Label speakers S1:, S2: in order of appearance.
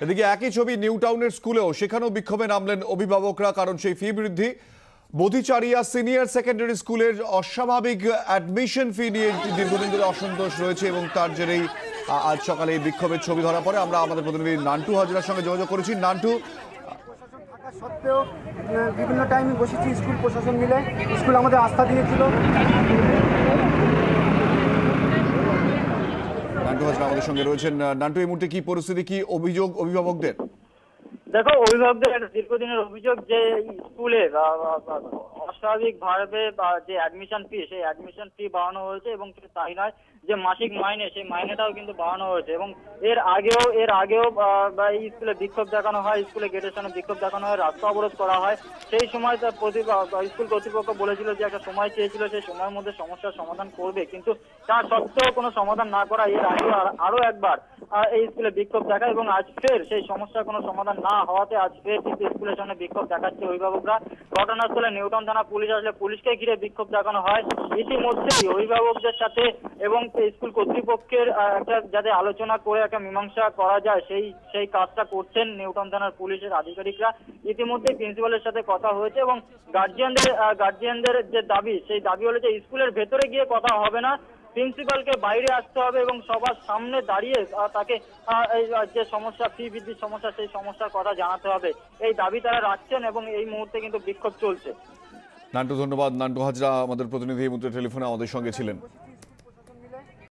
S1: এদিকে একই ছবি নিউ টাউনের স্কুলেও, সেখানেও বিক্ষোভে নামলেন অভিভাবকরা, কারণ সেই ফি বৃদ্ধি। বধিচারিয়া সিনিয়র সেকেন্ডারি স্কুলের অস্বাভাবিক অ্যাডমিশন ফি নিয়ে দীর্ঘদিন ধরে অসন্তোষ রয়েছে এবং তার জেরেই আজ সকালে এই বিক্ষোভের ছবি ধরা পড়ে। আমরা আমাদের প্রতিনিধি নান্টু হাজরার সঙ্গে যোগাযোগ করেছি। নান্টু,
S2: সত্ত্বেও বিভিন্ন টাইমে বসেছি, স্কুল প্রশাসন মিলে স্কুল আমাদের আস্থা দিয়েছিল।
S1: নান্টু হাজরা আমাদের সঙ্গে রয়েছেন। নান্টু, এই মুহূর্তে কি পরিস্থিতি, কি অভিযোগ অভিভাবকদের?
S3: দেখো, অভিভাবকদের একটা দীর্ঘদিনের অভিযোগ যে স্কুলে অস্বাভাবিক ভাবে যে অ্যাডমিশন ফি, সেই অ্যাডমিশন ফি বাড়ানো হয়েছে এবং তাই নয় যে মাসিক মাইনে, সেই মাইনেটাও কিন্তু বাড়ানো হয়েছে। এবং এর আগেও এই স্কুলে বিক্ষোভ দেখানো হয়, স্কুলে গেটের সামনে বিক্ষোভ দেখানো হয়, রাস্তা অবরোধ করা হয়। সেই সময় স্কুল কর্তৃপক্ষ বলেছিল যে একটা সময় চেয়েছিল, সেই সময়ের মধ্যে সমস্যার সমাধান করবে, কিন্তু তা সত্ত্বেও কোনো সমাধান না করা এর আগে আরো একবার এই স্কুলে বিক্ষোভ দেখায় এবং আজ ফের সেই সমস্যার কোনো সমাধান না হওয়াতে আজ ফের কিন্তু স্কুলের সামনে বিক্ষোভ দেখাচ্ছে অভিভাবকরা। ঘটনাস্থলে নিউটাউন থানা পুলিশ আসলে পুলিশকে ঘিরে বিক্ষোভ দেখানো হয়। ইতিমধ্যেই অভিভাবকদের সাথে এবং স্কুল কর্তৃপক্ষের একটা যাতে আলোচনা করে একটা মীমাংসা করা যায়, সেই কাজটা করছেন নিউটাউন থানার পুলিশের আধিকারিকরা। ইতিমধ্যে প্রিন্সিপালের সাথে কথা হয়েছে এবং গার্জিয়ানদের যে দাবি, সেই দাবি হলো যে স্কুলের ভেতরে গিয়ে কথা হবে না, প্রিন্সিপালকে বাইরে আসতে হবে এবং সবার সামনে দাঁড়িয়ে তাকে যে সমস্যা, ফি বৃদ্ধির সমস্যা, সেই সমস্যার কথা জানাতে হবে। এই দাবি তারা রাখছেন এবং এই মুহূর্তে কিন্তু বিক্ষোভ চলছে।
S1: নান্টু, ধন্যবাদ। নান্টু হাজরা আমাদের প্রতিনিধি এই মুহূর্তে টেলিফোনে আমাদের সঙ্গে ছিলেন।